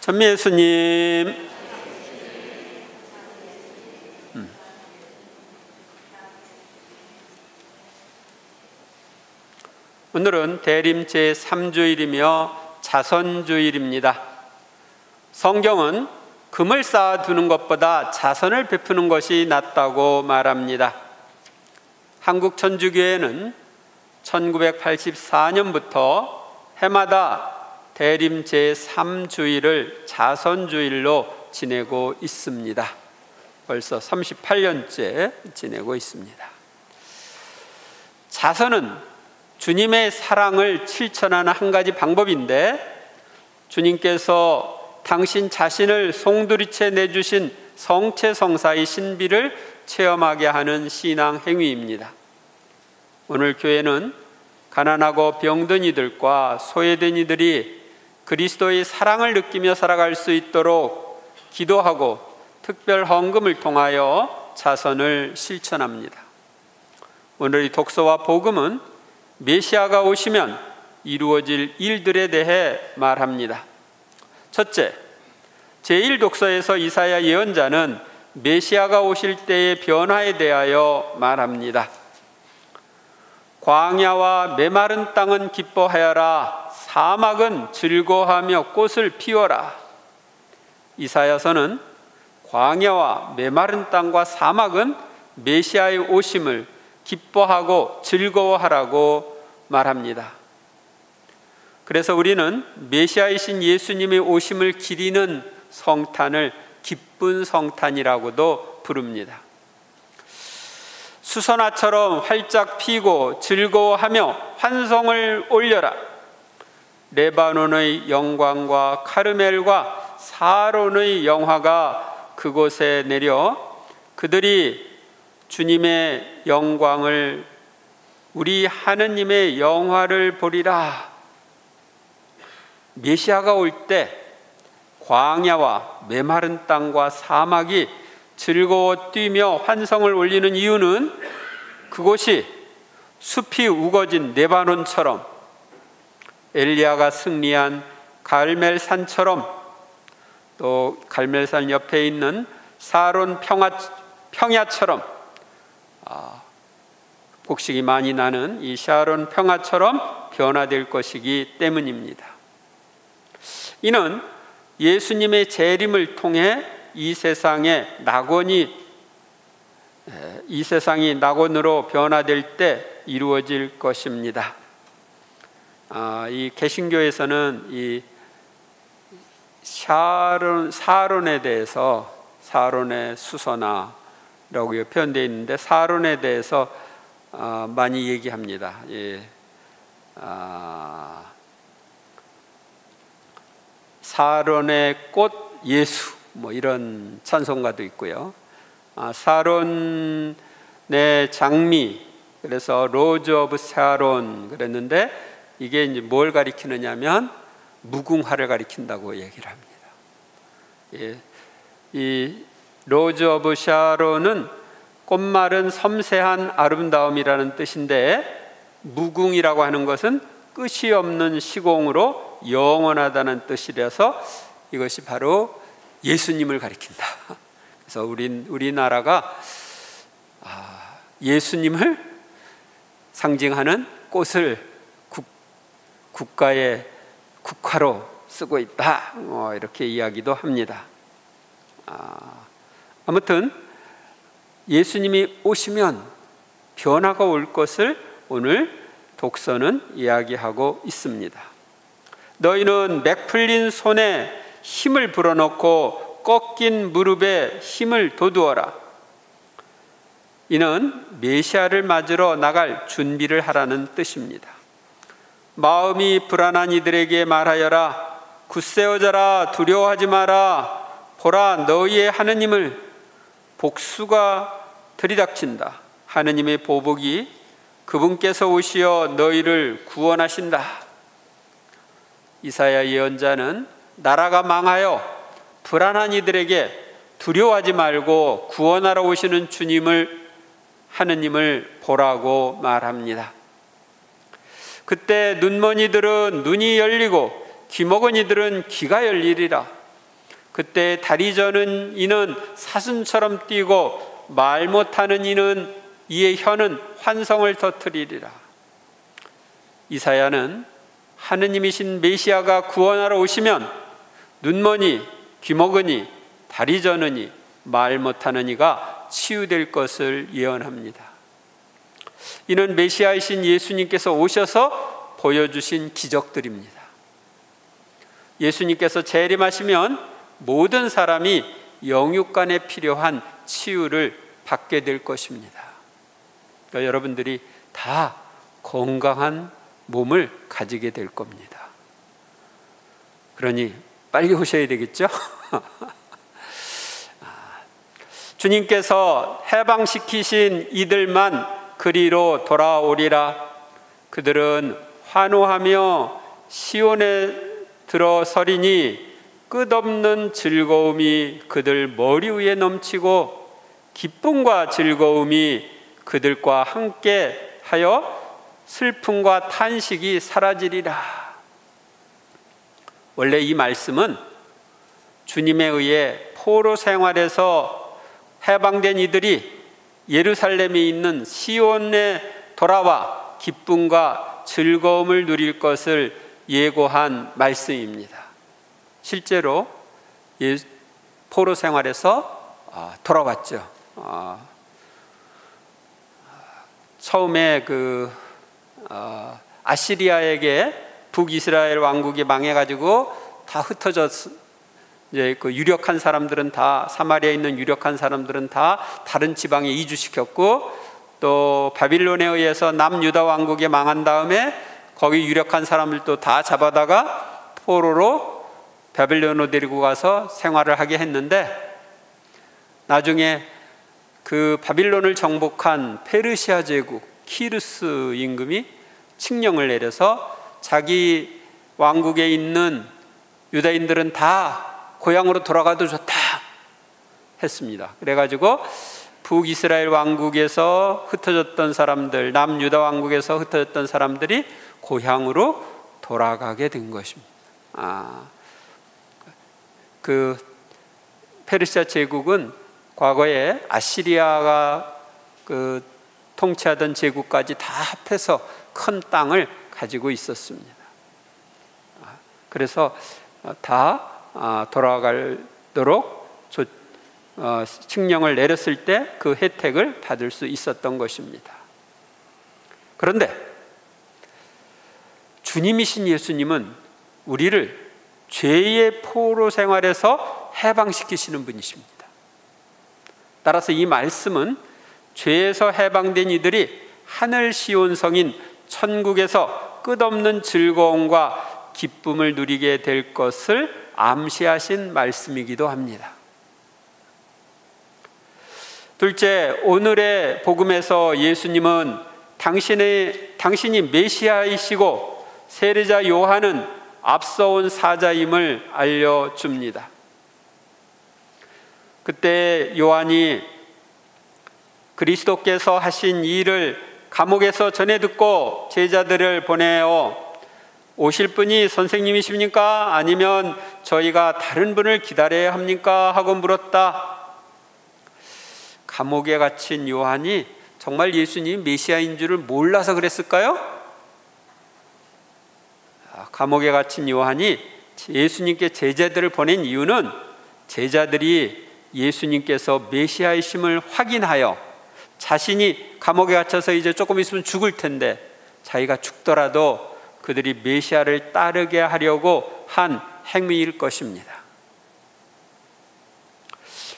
전미 예수님. 오늘은 대림 제3주일이며 자선주일입니다. 성경은 금을 쌓아두는 것보다 자선을 베푸는 것이 낫다고 말합니다. 한국 천주교회는 1984년부터 해마다 대림 제3주일을 자선주일로 지내고 있습니다. 벌써 38년째 지내고 있습니다. 자선은 주님의 사랑을 실천하는 한 가지 방법인데, 주님께서 당신 자신을 송두리째 내주신 성체성사의 신비를 체험하게 하는 신앙 행위입니다. 오늘 교회는 가난하고 병든 이들과 소외된 이들이 그리스도의 사랑을 느끼며 살아갈 수 있도록 기도하고 특별 헌금을 통하여 자선을 실천합니다. 오늘의 독서와 복음은 메시아가 오시면 이루어질 일들에 대해 말합니다. 첫째, 제1독서에서 이사야 예언자는 메시아가 오실 때의 변화에 대하여 말합니다. 광야와 메마른 땅은 기뻐하여라, 사막은 즐거워하며 꽃을 피워라. 이사야서는 광야와 메마른 땅과 사막은 메시아의 오심을 기뻐하고 즐거워하라고 말합니다. 그래서 우리는 메시아이신 예수님의 오심을 기리는 성탄을 기쁜 성탄이라고도 부릅니다. 수선화처럼 활짝 피고 즐거워하며 환성을 올려라. 레바논의 영광과 카르멜과 사론의 영화가 그곳에 내려 그들이 주님의 영광을, 우리 하느님의 영화를 보리라. 메시아가 올 때 광야와 메마른 땅과 사막이 즐거워 뛰며 환성을 올리는 이유는 그곳이 숲이 우거진 레바논처럼, 엘리야가 승리한 갈멜산처럼, 또 갈멜산 옆에 있는 사론 평야처럼, 곡식이 많이 나는 이 샤론 평화처럼 변화될 것이기 때문입니다. 이는 예수님의 재림을 통해 이 세상이 낙원으로 변화될 때 이루어질 것입니다. 이 개신교에서는 이 사론에 대해서, 사론의 수선화라고 표현되어 있는데, 사론에 대해서 많이 얘기합니다. 사론의 꽃 예수, 뭐 이런 찬송가도 있고요. 사론의 장미, 그래서 로즈 오브 사론 그랬는데, 이게 이제 뭘 가리키느냐면 무궁화를 가리킨다고 얘기를 합니다. 이 로즈 오브 샤론은 꽃마른 섬세한 아름다움이라는 뜻인데, 무궁이라고 하는 것은 끝이 없는 시공으로 영원하다는 뜻이라서 이것이 바로 예수님을 가리킨다. 그래서 우리나라가 예수님을 상징하는 꽃을 국가의 국화로 쓰고 있다, 이렇게 이야기도 합니다. 아무튼 예수님이 오시면 변화가 올 것을 오늘 독서는 이야기하고 있습니다. 너희는 맥 풀린 손에 힘을 불어넣고 꺾인 무릎에 힘을 돋우어라. 이는 메시아를 맞으러 나갈 준비를 하라는 뜻입니다. 마음이 불안한 이들에게 말하여라. 굳세어져라. 두려워하지 마라. 보라, 너희의 하느님을, 복수가 들이닥친다. 하느님의 보복이 그분께서 오시어 너희를 구원하신다. 이사야 예언자는 나라가 망하여 불안한 이들에게 두려워하지 말고 구원하러 오시는 하느님을 보라고 말합니다. 그때 눈먼 이들은 눈이 열리고 귀 먹은 이들은 귀가 열리리라. 그때 다리 저는 이는 사슴처럼 뛰고 말 못하는 이는 이의 혀는 환성을 터뜨리리라. 이사야는 하느님이신 메시아가 구원하러 오시면 눈머니, 귀먹으니, 다리 저느니, 말 못하는 이가 치유될 것을 예언합니다. 이는 메시아이신 예수님께서 오셔서 보여주신 기적들입니다. 예수님께서 재림하시면 모든 사람이 영육간에 필요한 치유를 받게 될 것입니다. 그러니까 여러분들이 다 건강한 몸을 가지게 될 겁니다. 그러니 빨리 오셔야 되겠죠? 주님께서 해방시키신 이들만 그리로 돌아오리라. 그들은 환호하며 시온에 들어서리니 끝없는 즐거움이 그들 머리 위에 넘치고 기쁨과 즐거움이 그들과 함께 하여 슬픔과 탄식이 사라지리라. 원래 이 말씀은 주님에 의해 포로 생활에서 해방된 이들이 예루살렘에 있는 시온에 돌아와 기쁨과 즐거움을 누릴 것을 예고한 말씀입니다. 실제로 포로 생활에서 돌아왔죠. 처음에 아시리아에게 북이스라엘 왕국이 망해가지고 다 흩어졌. 이제 그 유력한 사람들은 다 사마리아에 있는 유력한 사람들은 다 다른 지방에 이주시켰고, 또 바빌론에 의해서 남유다 왕국이 망한 다음에 거기 유력한 사람들도 다 잡아다가 포로로 바빌론으로 데리고 가서 생활을 하게 했는데, 나중에 그 바빌론을 정복한 페르시아 제국 키루스 임금이 칙령을 내려서 자기 왕국에 있는 유다인들은 다 고향으로 돌아가도 좋다 했습니다. 그래가지고 북이스라엘 왕국에서 흩어졌던 사람들, 남유다 왕국에서 흩어졌던 사람들이 고향으로 돌아가게 된 것입니다. 그 페르시아 제국은 과거에 아시리아가 그 통치하던 제국까지 다 합해서 큰 땅을 가지고 있었습니다. 그래서 다 돌아가도록 칙령을 내렸을 때 그 혜택을 받을 수 있었던 것입니다. 그런데 주님이신 예수님은 우리를 죄의 포로 생활에서 해방시키시는 분이십니다. 따라서 이 말씀은 죄에서 해방된 이들이 하늘 시온 성인 천국에서 끝없는 즐거움과 기쁨을 누리게 될 것을 암시하신 말씀이기도 합니다. 둘째, 오늘의 복음에서 예수님은 당신이 메시아이시고 세례자 요한은 앞서온 사자임을 알려줍니다. 그때 요한이 그리스도께서 하신 일을 감옥에서 전해 듣고 제자들을 보내어 오실 분이 선생님이십니까? 아니면 저희가 다른 분을 기다려야 합니까? 하고 물었다. 감옥에 갇힌 요한이 정말 예수님이 메시아인 줄을 몰라서 그랬을까요? 감옥에 갇힌 요한이 예수님께 제자들을 보낸 이유는 제자들이 예수님께서 메시아이심을 확인하여 자신이 감옥에 갇혀서 이제 조금 있으면 죽을 텐데 자기가 죽더라도 그들이 메시아를 따르게 하려고 한 행위일 것입니다.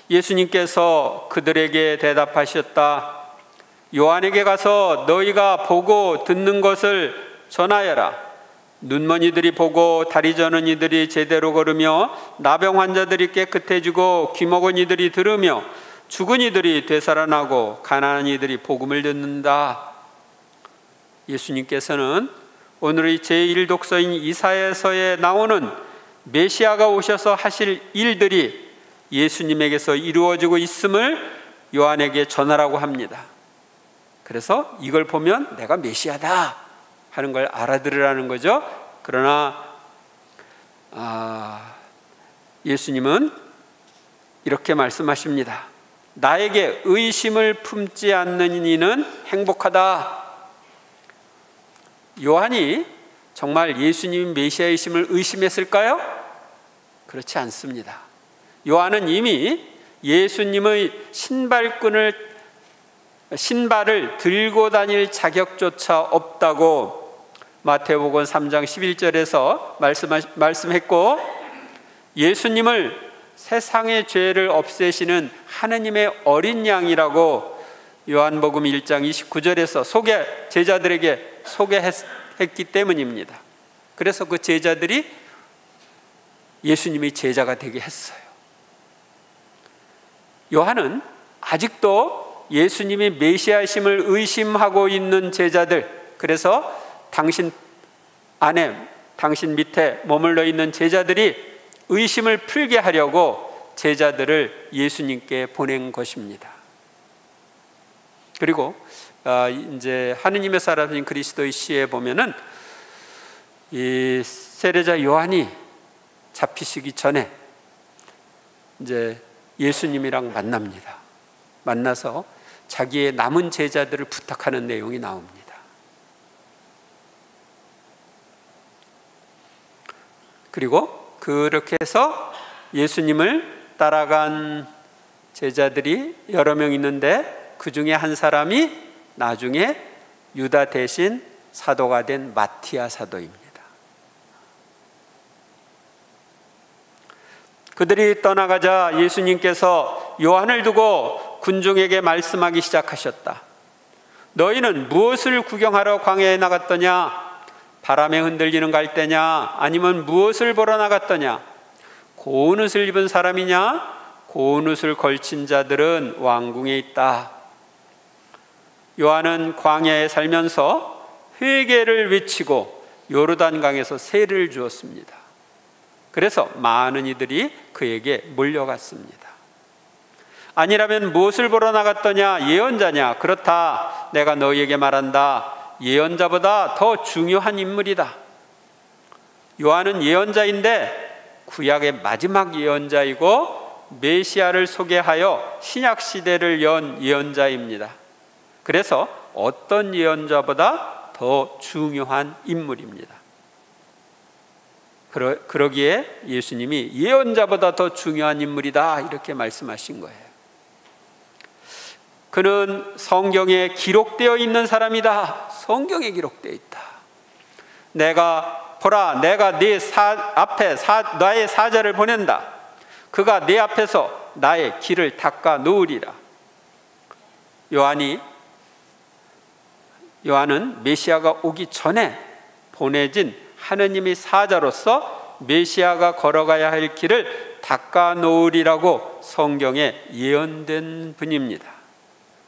예수님께서 그들에게 대답하셨다. 요한에게 가서 너희가 보고 듣는 것을 전하여라. 눈먼이들이 보고 다리 저는 이들이 제대로 걸으며 나병 환자들이 깨끗해지고 귀먹은 이들이 들으며 죽은 이들이 되살아나고 가난한 이들이 복음을 듣는다. 예수님께서는 오늘의 제1독서인 이사야서에 나오는 메시아가 오셔서 하실 일들이 예수님에게서 이루어지고 있음을 요한에게 전하라고 합니다. 그래서 이걸 보면 내가 메시아다 하는 걸 알아들으라는 거죠. 그러나 예수님은 이렇게 말씀하십니다. 나에게 의심을 품지 않는 이는 행복하다. 요한이 정말 예수님이 메시아이심을 의심했을까요? 그렇지 않습니다. 요한은 이미 예수님의 신발을 들고 다닐 자격조차 없다고 마태복음 3장 11절에서 말씀했고, 예수님을 세상의 죄를 없애시는 하느님의 어린 양이라고 요한복음 1장 29절에서 제자들에게 소개했기 때문입니다. 그래서 그 제자들이 예수님의 제자가 되게 했어요. 요한은 아직도 예수님이 메시아심을 의심하고 있는 제자들, 그래서 당신 밑에 머물러 있는 제자들이 의심을 풀게 하려고 제자들을 예수님께 보낸 것입니다. 그리고 이제 하느님의 사람인 그리스도의 시에 보면은 이 세례자 요한이 잡히시기 전에 이제 예수님이랑 만납니다. 만나서 자기의 남은 제자들을 부탁하는 내용이 나옵니다. 그리고 그렇게 해서 예수님을 따라간 제자들이 여러 명 있는데, 그 중에 한 사람이 나중에 유다 대신 사도가 된 마티아 사도입니다. 그들이 떠나가자 예수님께서 요한을 두고 군중에게 말씀하기 시작하셨다. 너희는 무엇을 구경하러 광야에 나갔더냐? 바람에 흔들리는 갈대냐? 아니면 무엇을 보러 나갔더냐? 고운 옷을 입은 사람이냐? 고운 옷을 걸친 자들은 왕궁에 있다. 요한은 광야에 살면서 회개를 외치고 요르단강에서 세례를 주었습니다. 그래서 많은 이들이 그에게 몰려갔습니다. 아니라면 무엇을 보러 나갔더냐? 예언자냐? 그렇다. 내가 너희에게 말한다. 예언자보다 더 중요한 인물이다. 요한은 예언자인데 구약의 마지막 예언자이고 메시아를 소개하여 신약 시대를 연 예언자입니다. 그래서 어떤 예언자보다 더 중요한 인물입니다. 그러기에 예수님이 예언자보다 더 중요한 인물이다 이렇게 말씀하신 거예요. 그는 성경에 기록되어 있는 사람이다. 성경에 기록되어 있다. 내가 네 앞에 나의 사자를 보낸다. 그가 내 앞에서 나의 길을 닦아 놓으리라. 요한은 메시아가 오기 전에 보내진 하느님의 사자로서 메시아가 걸어가야 할 길을 닦아 놓으리라고 성경에 예언된 분입니다.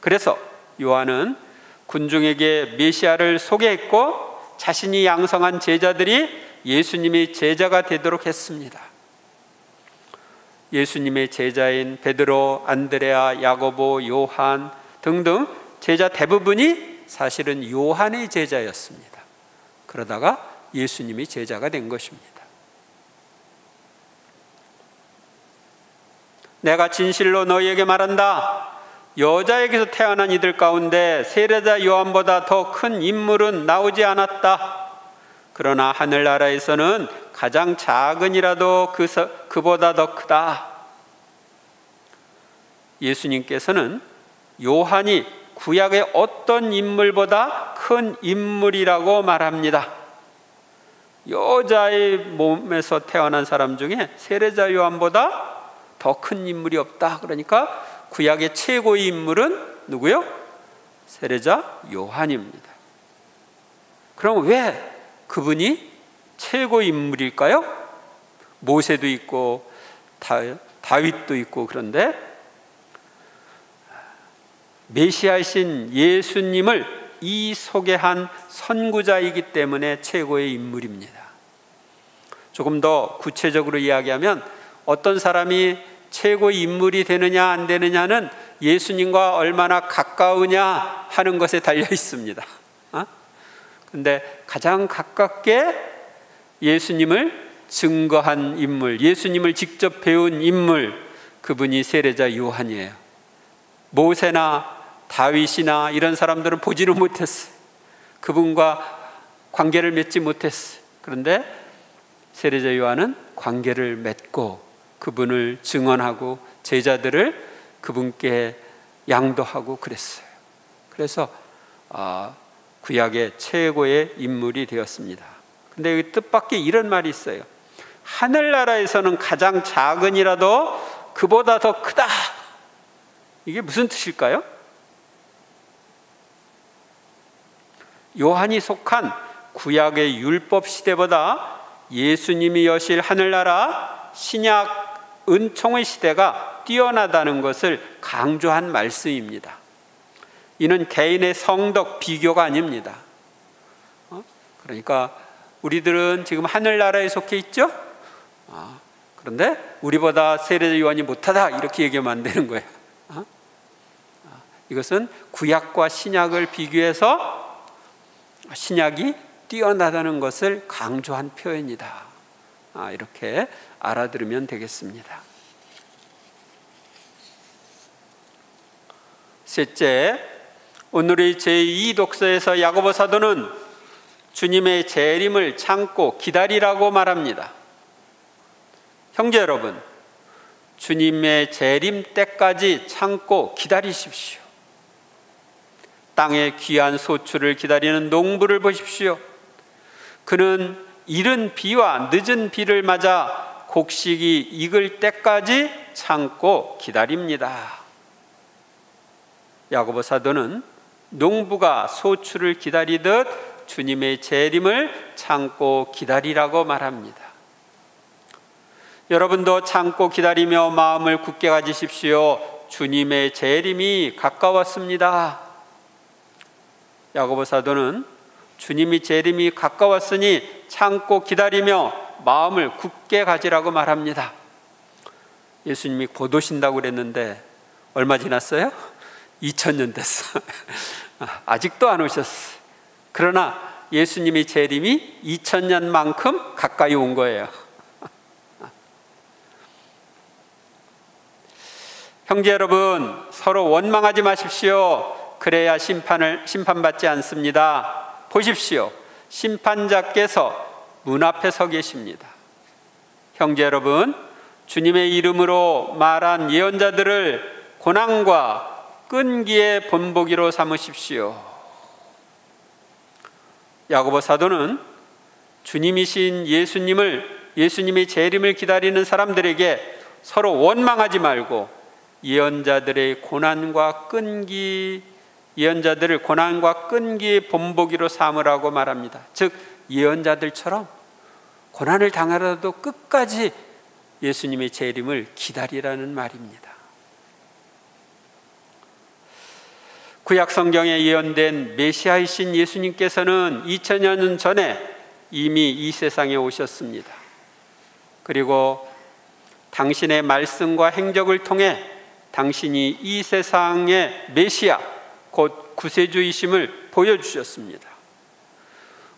그래서 요한은 군중에게 메시아를 소개했고 자신이 양성한 제자들이 예수님의 제자가 되도록 했습니다. 예수님의 제자인 베드로, 안드레아, 야고보, 요한 등등 제자 대부분이 사실은 요한의 제자였습니다. 그러다가 예수님이 제자가 된 것입니다. 내가 진실로 너희에게 말한다. 여자에게서 태어난 이들 가운데 세례자 요한보다 더 큰 인물은 나오지 않았다. 그러나 하늘나라에서는 가장 작은 이라도 그보다 더 크다. 예수님께서는 요한이 구약의 어떤 인물보다 큰 인물이라고 말합니다. 여자의 몸에서 태어난 사람 중에 세례자 요한보다 더 큰 인물이 없다. 그러니까 구약의 최고의 인물은 누구요? 세례자 요한입니다. 그럼 왜 그분이 최고의 인물일까요? 모세도 있고 다윗도 있고, 그런데 메시아이신 예수님을 소개한 선구자이기 때문에 최고의 인물입니다. 조금 더 구체적으로 이야기하면 어떤 사람이 최고의 인물이 되느냐 안 되느냐는 예수님과 얼마나 가까우냐 하는 것에 달려 있습니다. 근데 가장 가깝게 예수님을 증거한 인물, 예수님을 직접 배운 인물, 그분이 세례자 요한이에요. 모세나 다윗이나 이런 사람들은 보지를 못했어요. 그분과 관계를 맺지 못했어요. 그런데 세례자 요한은 관계를 맺고 그분을 증언하고 제자들을 그분께 양도하고 그랬어요. 그래서 구약의 최고의 인물이 되었습니다. 근데 여기 뜻밖의 이런 말이 있어요. 하늘나라에서는 가장 작은이라도 그보다 더 크다. 이게 무슨 뜻일까요? 요한이 속한 구약의 율법 시대보다 예수님이 여실 하늘나라 신약 은총의 시대가 뛰어나다는 것을 강조한 말씀입니다. 이는 개인의 성덕 비교가 아닙니다. 그러니까 우리들은 지금 하늘나라에 속해 있죠? 그런데 우리보다 세례자 요한이 못하다 이렇게 얘기하면 안 되는 거예요. 이것은 구약과 신약을 비교해서 신약이 뛰어나다는 것을 강조한 표현이다. 이렇게 알아들으면 되겠습니다. 셋째, 오늘의 제2독서에서 야고보 사도는 주님의 재림을 참고 기다리라고 말합니다. 형제 여러분, 주님의 재림 때까지 참고 기다리십시오. 땅의 귀한 소출을 기다리는 농부를 보십시오. 그는 이른 비와 늦은 비를 맞아 곡식이 익을 때까지 참고 기다립니다. 야고보 사도는 농부가 소출을 기다리듯 주님의 재림을 참고 기다리라고 말합니다. 여러분도 참고 기다리며 마음을 굳게 가지십시오. 주님의 재림이 가까웠습니다. 야고보 사도는 주님이 재림이 가까웠으니 참고 기다리며 마음을 굳게 가지라고 말합니다. 예수님이 곧 오신다고 그랬는데 얼마 지났어요? 2000년 됐어. 아직도 안 오셨어. 그러나 예수님의 재림이 2000년만큼 가까이 온 거예요. 형제 여러분, 서로 원망하지 마십시오. 그래야 심판받지 않습니다. 보십시오. 심판자께서 문 앞에 서 계십니다. 형제 여러분, 주님의 이름으로 말한 예언자들을 고난과 끈기의 본보기로 삼으십시오. 야고보 사도는 주님이신 예수님의 재림을 기다리는 사람들에게 서로 원망하지 말고 예언자들을 고난과 끈기의 본보기로 삼으라고 말합니다. 즉 예언자들처럼 고난을 당하더라도 끝까지 예수님의 재림을 기다리라는 말입니다. 구약 성경에 예언된 메시아이신 예수님께서는 2000년 전에 이미 이 세상에 오셨습니다. 그리고 당신의 말씀과 행적을 통해 당신이 이 세상의 메시아, 곧 구세주이심을 보여주셨습니다.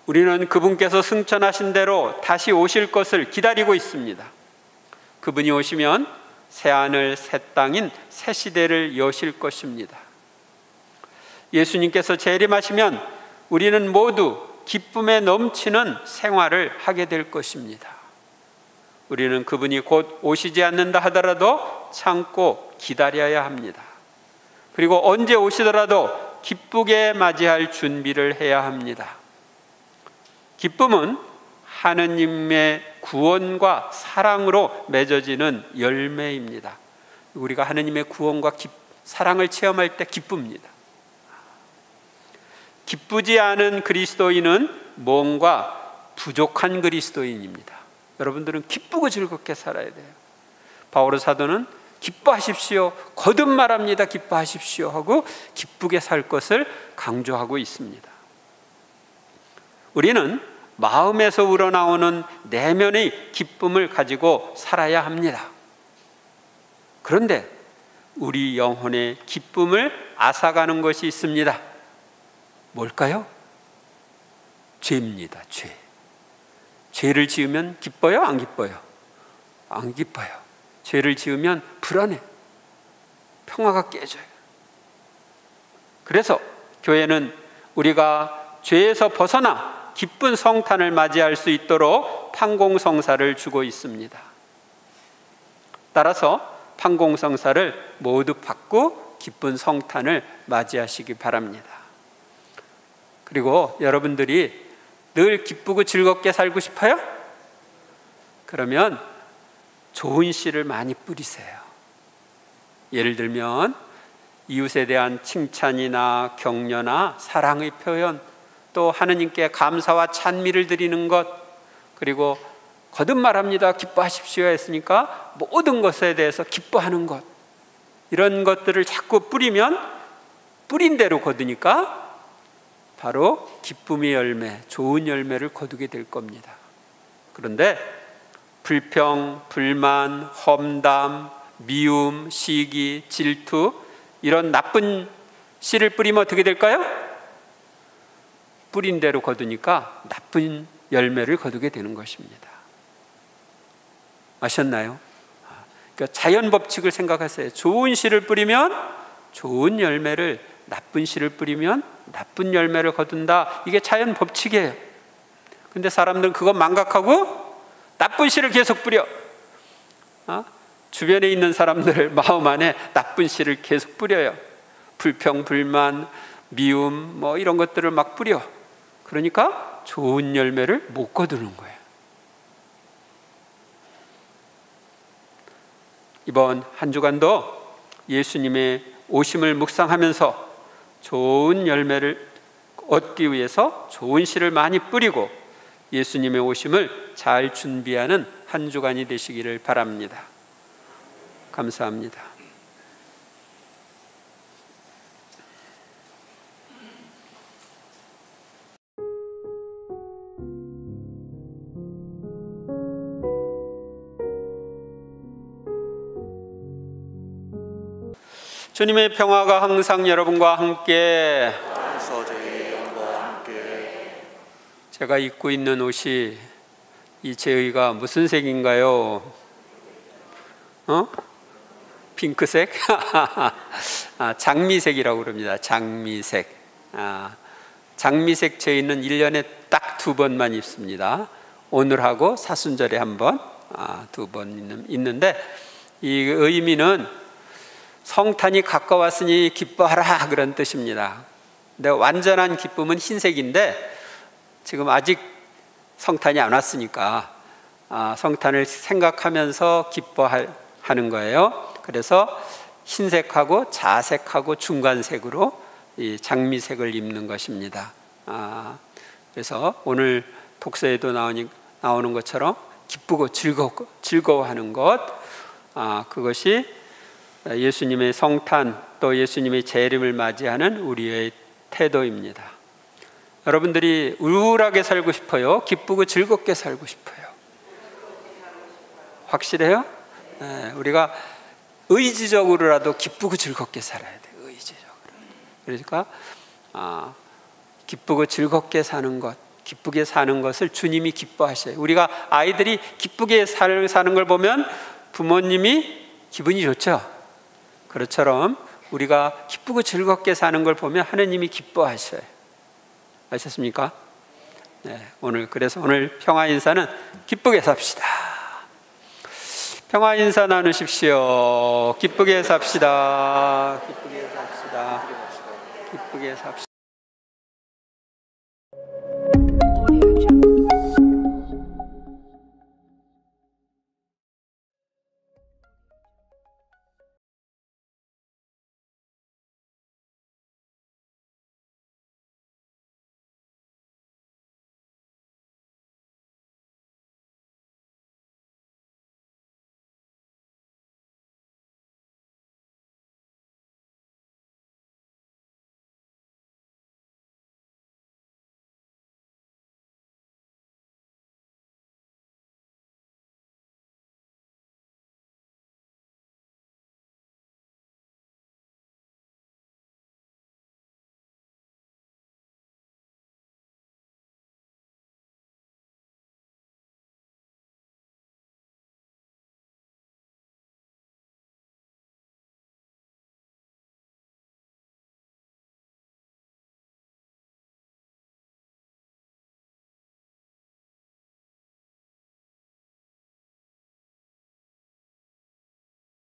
우리는 그분께서 승천하신 대로 다시 오실 것을 기다리고 있습니다. 그분이 오시면 새하늘 새 땅인 새 시대를 여실 것입니다. 예수님께서 재림하시면 우리는 모두 기쁨에 넘치는 생활을 하게 될 것입니다. 우리는 그분이 곧 오시지 않는다 하더라도 참고 기다려야 합니다. 그리고 언제 오시더라도 기쁘게 맞이할 준비를 해야 합니다. 기쁨은 하느님의 구원과 사랑으로 맺어지는 열매입니다. 우리가 하느님의 구원과 사랑을 체험할 때 기쁩니다. 기쁘지 않은 그리스도인은 뭔가 부족한 그리스도인입니다. 여러분들은 기쁘고 즐겁게 살아야 돼요. 바울 사도는 기뻐하십시오, 거듭 말합니다. 기뻐하십시오 하고 기쁘게 살 것을 강조하고 있습니다. 우리는 마음에서 우러나오는 내면의 기쁨을 가지고 살아야 합니다. 그런데 우리 영혼의 기쁨을 앗아가는 것이 있습니다. 뭘까요? 죄입니다. 죄. 죄를 지으면 기뻐요? 안 기뻐요? 안 기뻐요. 죄를 지으면 불안해. 평화가 깨져요. 그래서 교회는 우리가 죄에서 벗어나 기쁜 성탄을 맞이할 수 있도록 판공성사를 주고 있습니다. 따라서 판공성사를 모두 받고 기쁜 성탄을 맞이하시기 바랍니다. 그리고 여러분들이 늘 기쁘고 즐겁게 살고 싶어요? 그러면 좋은 씨를 많이 뿌리세요. 예를 들면 이웃에 대한 칭찬이나 격려나 사랑의 표현, 또 하느님께 감사와 찬미를 드리는 것, 그리고 거듭말합니다. 기뻐하십시오 했으니까 모든 것에 대해서 기뻐하는 것, 이런 것들을 자꾸 뿌리면 뿌린 대로 거두니까 바로 기쁨의 열매, 좋은 열매를 거두게 될 겁니다. 그런데 불평, 불만, 험담, 미움, 시기, 질투, 이런 나쁜 씨를 뿌리면 어떻게 될까요? 뿌린 대로 거두니까 나쁜 열매를 거두게 되는 것입니다. 아셨나요? 그러니까 자연 법칙을 생각하세요. 좋은 씨를 뿌리면 좋은 열매를, 나쁜 씨를 뿌리면 나쁜 열매를 거둔다. 이게 자연 법칙이에요. 근데 사람들은 그거 망각하고 나쁜 씨를 계속 뿌려. 주변에 있는 사람들 마음 안에 나쁜 씨를 계속 뿌려요. 불평, 불만, 미움, 뭐 이런 것들을 막 뿌려. 그러니까 좋은 열매를 못 거두는 거예요. 이번 한 주간도 예수님의 오심을 묵상하면서 좋은 열매를 얻기 위해서 좋은 씨를 많이 뿌리고 예수님의 오심을 잘 준비하는 한 주간이 되시기를 바랍니다. 감사합니다. 주님의 평화가 항상 여러분과 함께. 제가 입고 있는 옷이, 이 제의가 무슨 색인가요? 핑크색? 장미색이라고 그럽니다. 장미색. 장미색 제의는 1년에 딱 2번만 입습니다. 오늘하고 사순절에 한 번, 2번 있는데, 이 의미는 성탄이 가까웠으니 기뻐하라, 그런 뜻입니다. 근데 완전한 기쁨은 흰색인데 지금 아직 성탄이 안 왔으니까 성탄을 생각하면서 기뻐하는 거예요. 그래서 흰색하고 자색하고 중간색으로 이 장미색을 입는 것입니다. 그래서 오늘 독서에도 나오는 것처럼 기쁘고 즐거워하는 것, 그것이 예수님의 성탄, 또 예수님의 재림을 맞이하는 우리의 태도입니다. 여러분들이 우울하게 살고 싶어요? 기쁘고 즐겁게 살고 싶어요? 확실해요? 네, 우리가 의지적으로라도 기쁘고 즐겁게 살아야 돼요. 의지적으로. 그러니까 기쁘고 즐겁게 사는 것, 기쁘게 사는 것을 주님이 기뻐하셔요. 우리가 아이들이 기쁘게 사는 걸 보면 부모님이 기분이 좋죠. 그것처럼 우리가 기쁘고 즐겁게 사는 걸 보면 하느님이 기뻐하셔요. 아셨습니까? 네, 그래서 오늘 평화 인사는 기쁘게 삽시다. 평화 인사 나누십시오. 기쁘게 삽시다. 기쁘게 삽시다. 기쁘게 삽시다.